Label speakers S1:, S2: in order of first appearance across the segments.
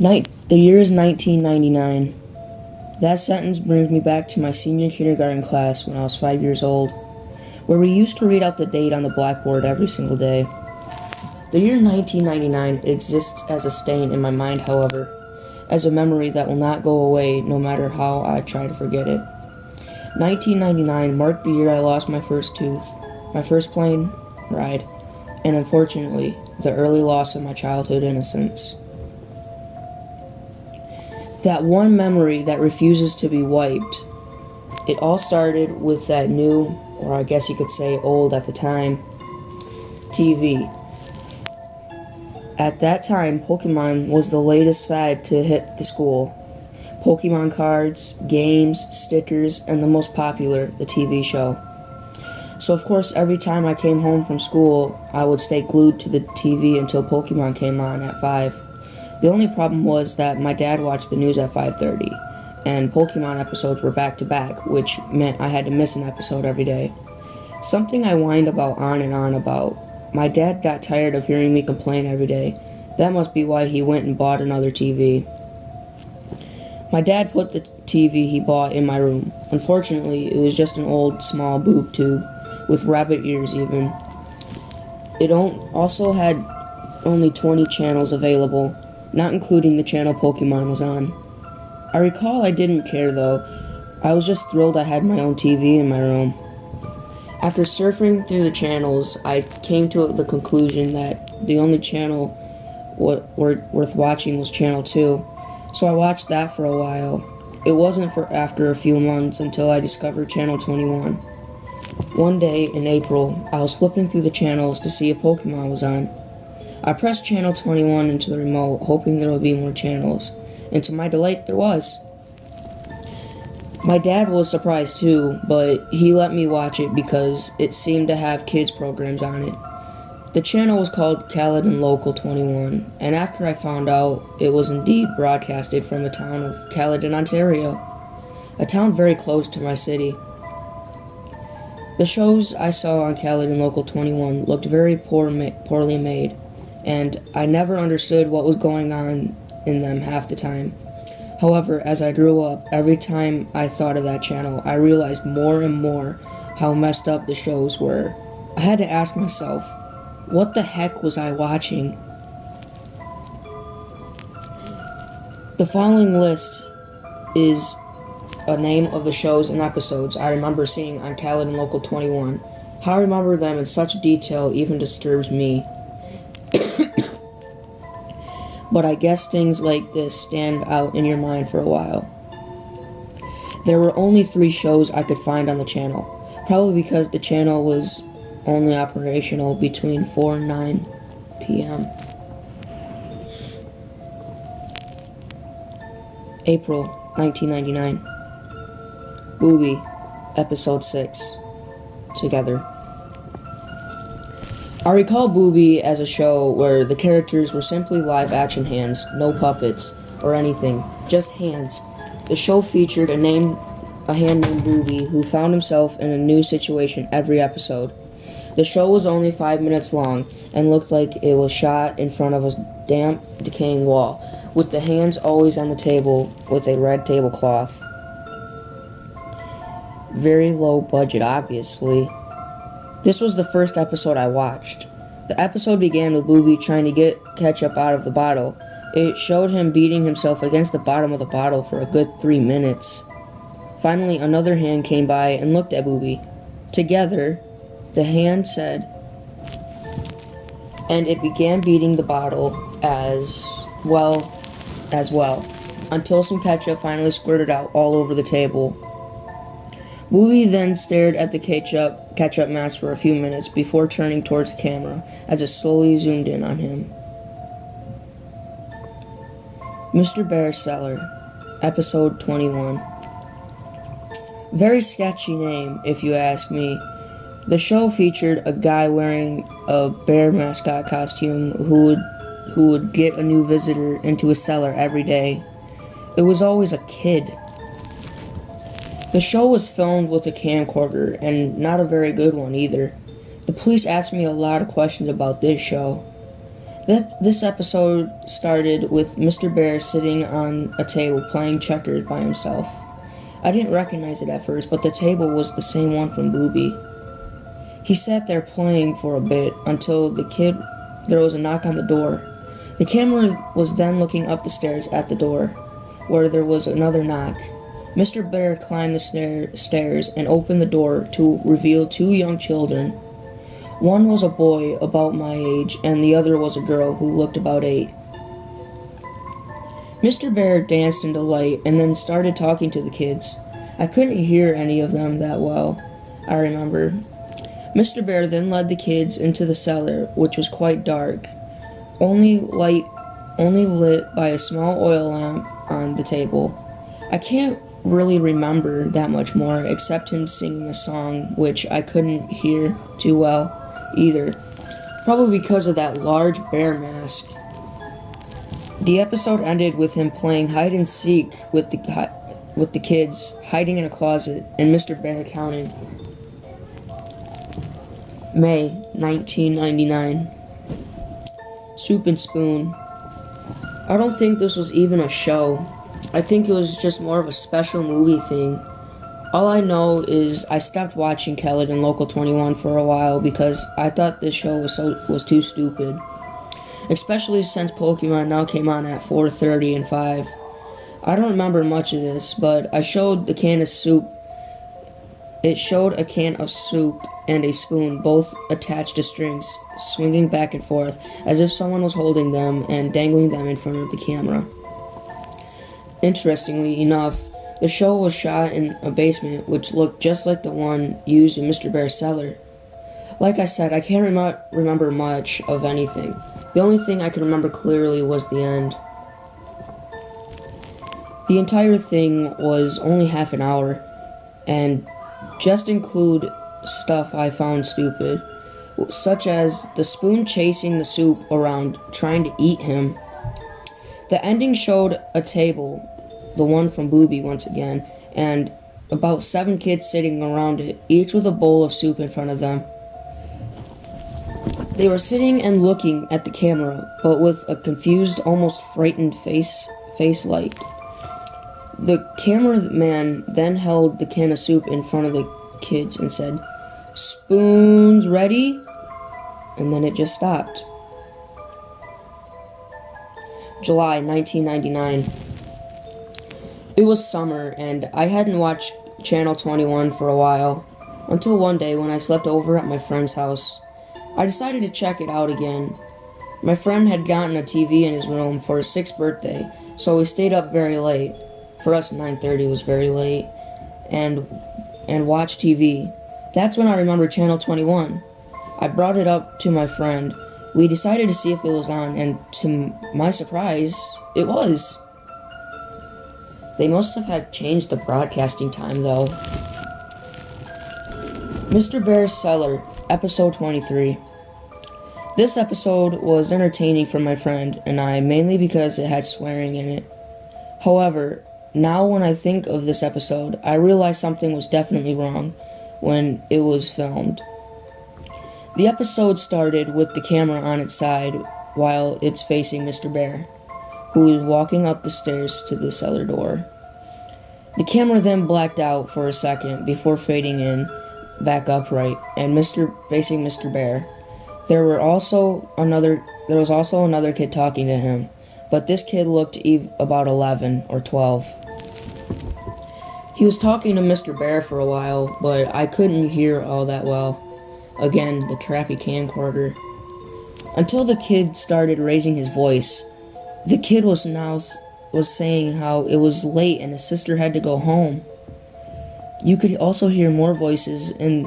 S1: The year is 1999. That sentence brings me back to my senior kindergarten class when I was 5 years old, where we used to read out the date on the blackboard every single day. The year 1999 exists as a stain in my mind, however, as a memory that will not go away no matter how I try to forget it. 1999 marked the year I lost my first tooth, my first plane ride, and unfortunately, the early loss of my childhood innocence. That one memory that refuses to be wiped. It all started with that new, or I guess you could say old at the time, TV. At that time, Pokemon was the latest fad to hit the school. Pokemon cards, games, stickers, and the most popular, the TV show. So of course, every time I came home from school, I would stay glued to the TV until Pokemon came on at 5. The only problem was that my dad watched the news at 5:30, and Pokemon episodes were back to back, which meant I had to miss an episode every day. Something I whined about on and on about. My dad got tired of hearing me complain every day. That must be why he went and bought another TV. My dad put the TV he bought in my room. Unfortunately, it was just an old, small boob tube, with rabbit ears even. It also had only 20 channels available, not including the channel Pokemon was on. I recall I didn't care though. I was just thrilled I had my own TV in my room. After surfing through the channels, I came to the conclusion that the only channel worth watching was Channel 2, so I watched that for a while. It wasn't for after a few months until I discovered Channel 21. One day in April, I was flipping through the channels to see if Pokemon was on. I pressed Channel 21 into the remote, hoping there would be more channels, and to my delight, there was. My dad was surprised too, but he let me watch it because it seemed to have kids programs on it. The channel was called Caledon Local 21, and after I found out, it was indeed broadcasted from the town of Caledon, Ontario, a town very close to my city. The shows I saw on Caledon Local 21 looked very poorly made, and I never understood what was going on in them half the time. However, as I grew up, every time I thought of that channel, I realized more and more how messed up the shows were. I had to ask myself, what the heck was I watching? The following list is a name of the shows and episodes I remember seeing on Caledon Local 21. How I remember them in such detail even disturbs me. But I guess things like this stand out in your mind for a while. There were only 3 shows I could find on the channel, probably because the channel was only operational between 4 and 9 p.m. April 1999. Booby, Episode 6. Together. I recall Booby as a show where the characters were simply live-action hands, no puppets or anything, just hands. The show featured a hand named Booby who found himself in a new situation every episode. The show was only 5 minutes long and looked like it was shot in front of a damp, decaying wall, with the hands always on the table with a red tablecloth. Very low budget, obviously. This was the first episode I watched. The episode began with Booby trying to get ketchup out of the bottle. It showed him beating himself against the bottom of the bottle for a good 3 minutes. Finally, another hand came by and looked at Booby. Together, the hand said, and it began beating the bottle as well, until some ketchup finally squirted out all over the table. Booby then stared at the ketchup mass for a few minutes before turning towards the camera as it slowly zoomed in on him. Mr. Bear's Cellar, Episode 21. Very sketchy name, if you ask me. The show featured a guy wearing a bear mascot costume who would get a new visitor into his cellar every day. It was always a kid. The show was filmed with a camcorder, and not a very good one either. The police asked me a lot of questions about this show. This episode started with Mr. Bear sitting on a table playing checkers by himself. I didn't recognize it at first, but the table was the same one from Booby. He sat there playing for a bit until there was a knock on the door. The camera was then looking up the stairs at the door, where there was another knock. Mr. Bear climbed the stairs and opened the door to reveal two young children. One was a boy about my age, and the other was a girl who looked about 8. Mr. Bear danced in delight and then started talking to the kids. I couldn't hear any of them that well, I remember. Mr. Bear then led the kids into the cellar, which was quite dark, only lit by a small oil lamp on the table. I can't really remember that much more, except him singing a song, which I couldn't hear too well either, probably because of that large bear mask. The episode ended with him playing hide and seek with the kids, hiding in a closet, and Mr. Bear counting. May 1999. Soup and Spoon. I don't think this was even a show. I think it was just more of a special movie thing. All I know is I stopped watching Khaled and Local 21 for a while because I thought this show was too stupid. Especially since Pokemon now came on at 4:30 and 5. I don't remember much of this, but I showed a can of soup. It showed a can of soup and a spoon, both attached to strings, swinging back and forth, as if someone was holding them and dangling them in front of the camera. Interestingly enough, the show was shot in a basement which looked just like the one used in Mr. Bear's cellar. Like I said, I can't remember much of anything. The only thing I can remember clearly was the end. The entire thing was only half an hour, and just include stuff I found stupid, such as the spoon chasing the soup around trying to eat him. The ending showed a table, the one from Booby once again, and about 7 kids sitting around it, each with a bowl of soup in front of them. They were sitting and looking at the camera, but with a confused, almost frightened face light. The cameraman then held the can of soup in front of the kids and said, "Spoons ready?" And then it just stopped. July 1999. It was summer, and I hadn't watched Channel 21 for a while, until one day when I slept over at my friend's house. I decided to check it out again. My friend had gotten a TV in his room for his 6th birthday, so we stayed up very late. For us, 9:30 was very late, and watched TV. That's when I remembered Channel 21. I brought it up to my friend. We decided to see if it was on, and to my surprise, it was. They must have changed the broadcasting time, though. Mr. Bear's Cellar, Episode 23. This episode was entertaining for my friend and I, mainly because it had swearing in it. However, now when I think of this episode, I realize something was definitely wrong when it was filmed. The episode started with the camera on its side while it's facing Mr. Bear, who is walking up the stairs to the cellar door. The camera then blacked out for a second before fading in back upright and facing Mr. Bear. There was also another kid talking to him, but this kid looked about 11 or 12. He was talking to Mr. Bear for a while, but I couldn't hear all that well. Again, the crappy camcorder. Until the kid started raising his voice. The kid was saying how it was late and his sister had to go home. You could also hear more voices in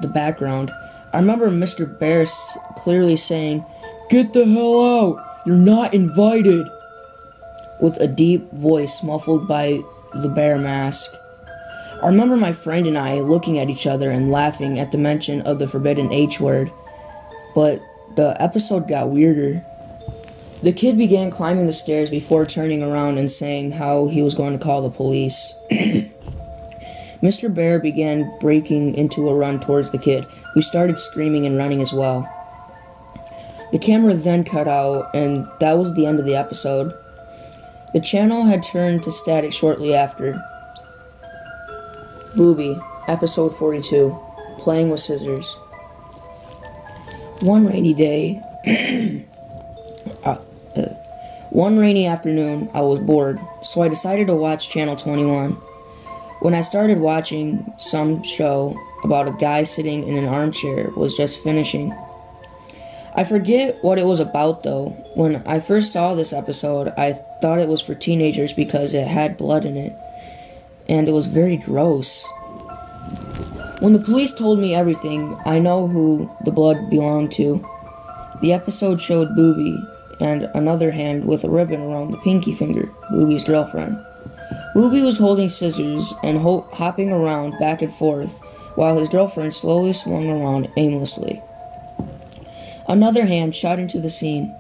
S1: the background. I remember Mr. Bear clearly saying, "Get the hell out! You're not invited!" with a deep voice muffled by the bear mask. I remember my friend and I looking at each other and laughing at the mention of the forbidden H word. But the episode got weirder. The kid began climbing the stairs before turning around and saying how he was going to call the police. Mr. Bear began breaking into a run towards the kid, who started screaming and running as well. The camera then cut out, and that was the end of the episode. The channel had turned to static shortly after. Booby, episode 42, Playing with Scissors. One rainy day, one rainy afternoon, I was bored, so I decided to watch Channel 21. When I started watching, some show about a guy sitting in an armchair was just finishing. I forget what it was about though. When I first saw this episode, I thought it was for teenagers because it had blood in it, and it was very gross. When the police told me everything, I know who the blood belonged to. The episode showed Booby and another hand with a ribbon around the pinky finger, Booby's girlfriend. Booby was holding scissors and hopping around back and forth while his girlfriend slowly swung around aimlessly. Another hand shot into the scene.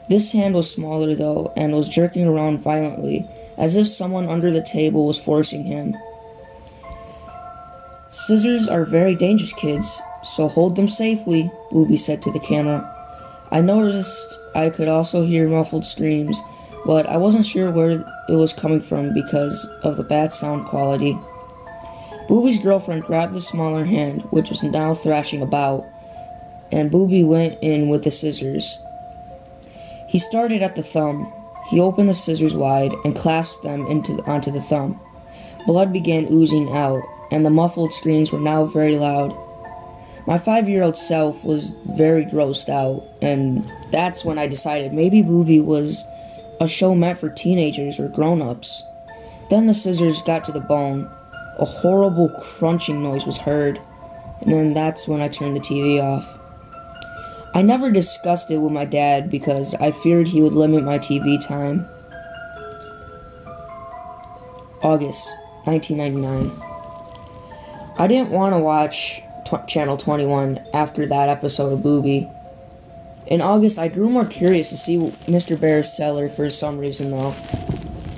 S1: This hand was smaller though and was jerking around violently as if someone under the table was forcing him. Scissors are very dangerous, kids, so hold them safely, Booby said to the camera. I noticed I could also hear muffled screams, but I wasn't sure where it was coming from because of the bad sound quality. Booby's girlfriend grabbed the smaller hand, which was now thrashing about, and Booby went in with the scissors. He started at the thumb. He opened the scissors wide and clasped them onto the thumb. Blood began oozing out, and the muffled screams were now very loud. My 5-year-old self was very grossed out, and that's when I decided maybe Booby was a show meant for teenagers or grown-ups. Then the scissors got to the bone. A horrible crunching noise was heard, and then that's when I turned the TV off. I never discussed it with my dad because I feared he would limit my TV time. August 1999. I didn't want to watch Channel 21 after that episode of Booby. In August, I grew more curious to see Mr. Bear's cellar for some reason though.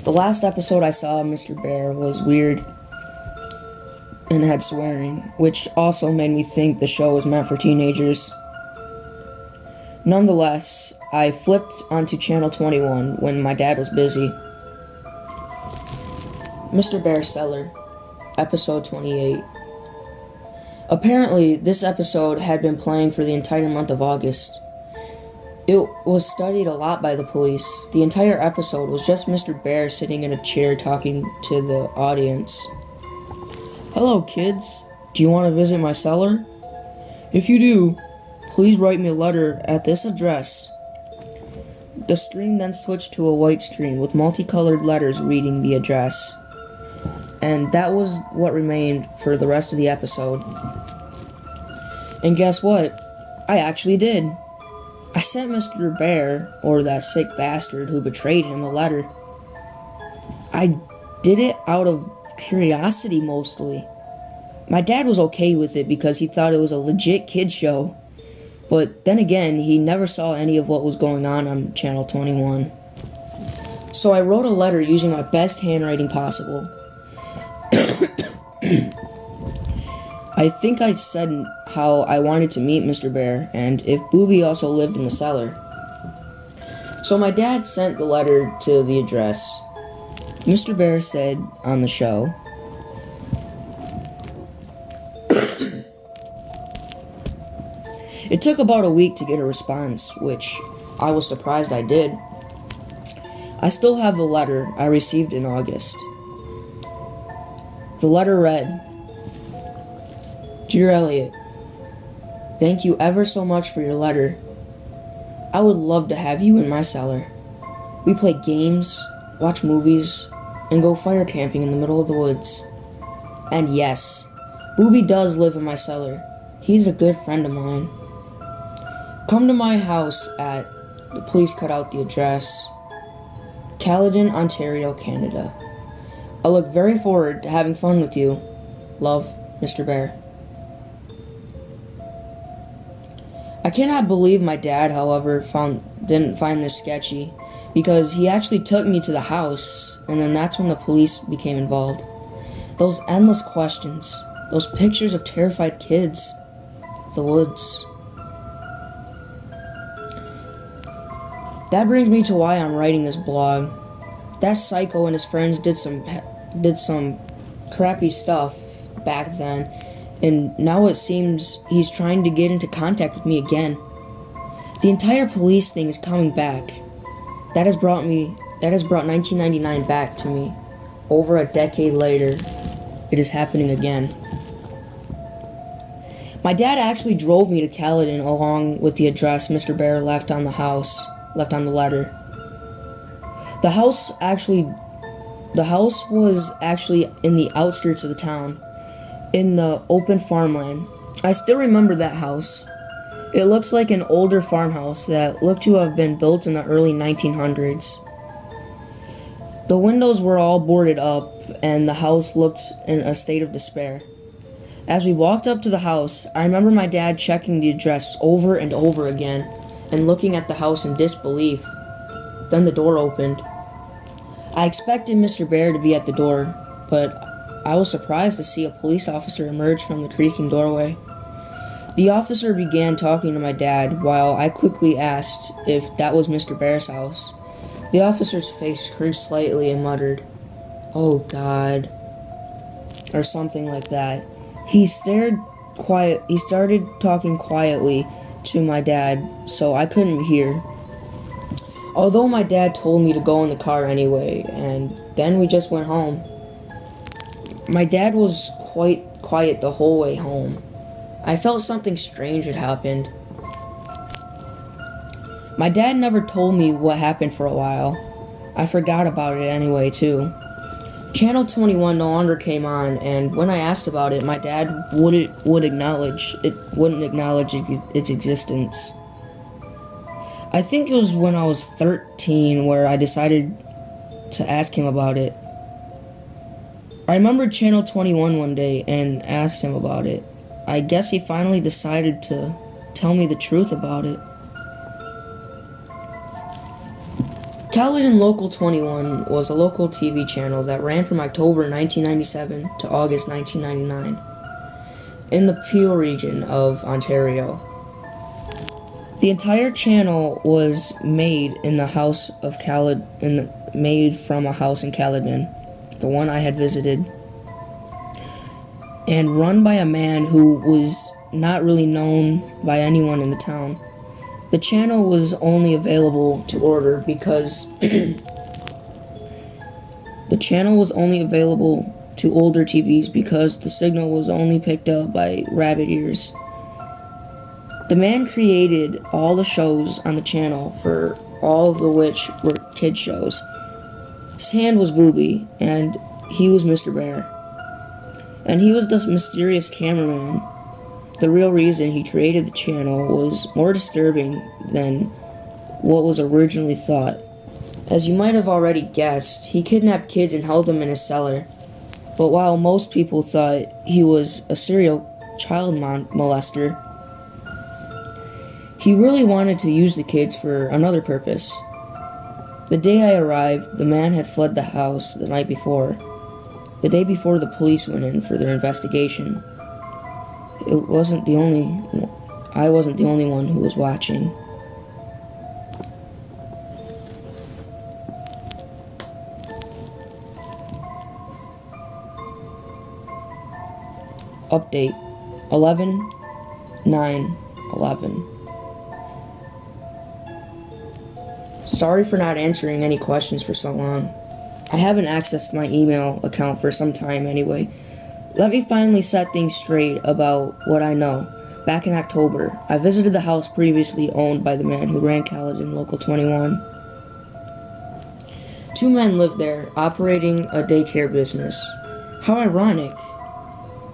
S1: The last episode I saw of Mr. Bear was weird and had swearing, which also made me think the show was meant for teenagers. Nonetheless, I flipped onto Channel 21 when my dad was busy. Mr. Bear's Cellar, episode 28. Apparently, this episode had been playing for the entire month of August. It was studied a lot by the police. The entire episode was just Mr. Bear sitting in a chair talking to the audience. Hello, kids. Do you want to visit my cellar? If you do, please write me a letter at this address. The screen then switched to a white screen with multicolored letters reading the address. And that was what remained for the rest of the episode. And guess what? I actually did. I sent Mr. Bear, or that sick bastard who betrayed him, a letter. I did it out of curiosity mostly. My dad was okay with it because he thought it was a legit kid show. But then again, he never saw any of what was going on Channel 21. So I wrote a letter using my best handwriting possible. I think I said how I wanted to meet Mr. Bear, and if Booby also lived in the cellar. So my dad sent the letter to the address. Mr. Bear said on the show, it took about a week to get a response, which I was surprised I did. I still have the letter I received in August. The letter read, Dear Elliot, thank you ever so much for your letter. I would love to have you in my cellar. We play games, watch movies, and go fire camping in the middle of the woods. And yes, Booby does live in my cellar. He's a good friend of mine. Come to my house at, please cut out the address, Caledon, Ontario, Canada. I look very forward to having fun with you. Love, Mr. Bear. I cannot believe my dad, however, didn't find this sketchy, because he actually took me to the house, and then that's when the police became involved. Those endless questions, those pictures of terrified kids, the woods. That brings me to why I'm writing this blog. That psycho and his friends did some crappy stuff back then, and now it seems he's trying to get into contact with me again. The entire police thing is coming back. That has brought 1999 back to me. Over a decade later, it is happening again. My dad actually drove me to Caledon along with the address Mr. Bear left on the letter. The house was actually in the outskirts of the town, in the open farmland. I still remember that house. It looks like an older farmhouse that looked to have been built in the early 1900s. The windows were all boarded up, and the house looked in a state of despair. As we walked up to the house, I remember my dad checking the address over and over again and looking at the house in disbelief. Then the door opened. I expected Mr. Bear to be at the door, but I was surprised to see a police officer emerge from the creaking doorway. The officer began talking to my dad while I quickly asked if that was Mr. Bear's house. The officer's face cringed slightly and muttered, "Oh God," or something like that. He started talking quietly to my dad, so I couldn't hear. Although my dad told me to go in the car anyway, and then we just went home. My dad was quite quiet the whole way home. I felt something strange had happened. My dad never told me what happened for a while. I forgot about it anyway, too. Channel 21 no longer came on, and when I asked about it, my dad wouldn't acknowledge its existence. I think it was when I was 13 where I decided to ask him about it. I remembered Channel 21 one day and asked him about it. I guess he finally decided to tell me the truth about it. Caledon Local 21 was a local TV channel that ran from October 1997 to August 1999 in the Peel region of Ontario. The entire channel was made from a house in Caledon, the one I had visited, and run by a man who was not really known by anyone in the town. The channel was only available to order because the channel was only available to older TVs because the signal was only picked up by rabbit ears. The man created all the shows on the channel, for all of which were kid shows. His hand was Booby, and he was Mr. Bear. And he was the mysterious cameraman. The real reason he created the channel was more disturbing than what was originally thought. As you might have already guessed, he kidnapped kids and held them in his cellar. But while most people thought he was a serial child molester, he really wanted to use the kids for another purpose. The day I arrived, the man had fled the house the night before, the day before the police went in for their investigation. I wasn't the only one who was watching. Update 11/9/11. Sorry for not answering any questions for so long. I haven't accessed my email account for some time anyway. Let me finally set things straight about what I know. Back in October, I visited the house previously owned by the man who ran Caledon Local 21. Two men lived there, operating a daycare business. How ironic.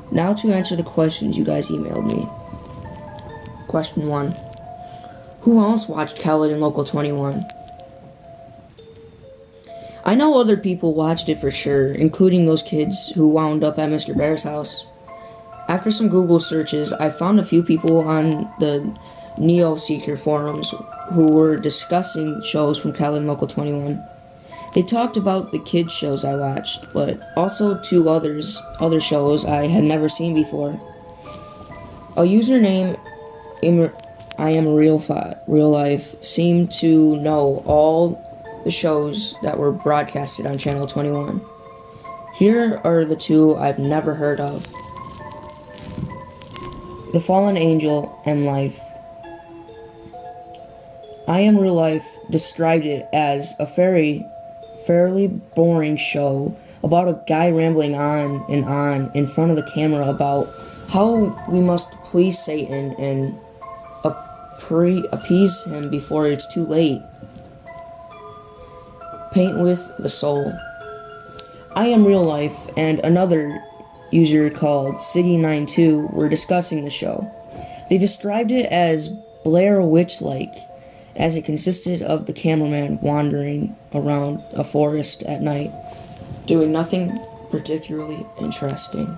S1: Now to answer the questions you guys emailed me. Question 1. Who else watched Caledon Local 21? I know other people watched it for sure, including those kids who wound up at Mr. Bear's house. After some Google searches, I found a few people on the Neo-Seeker forums who were discussing shows from Caledon Local 21. They talked about the kids' shows I watched, but also two other shows I had never seen before. A username I Am Real Life seem to know all the shows that were broadcasted on Channel 21. Here are the two I've never heard of. The Fallen Angel and Life. I Am Real Life described it as a fairly boring show about a guy rambling on and on in front of the camera about how we must please Satan and appease him before it's too late. Paint with the Soul. I Am Real Life and another user called Siggy92 were discussing the show. They described it as Blair Witch-like, as it consisted of the cameraman wandering around a forest at night, doing nothing particularly interesting.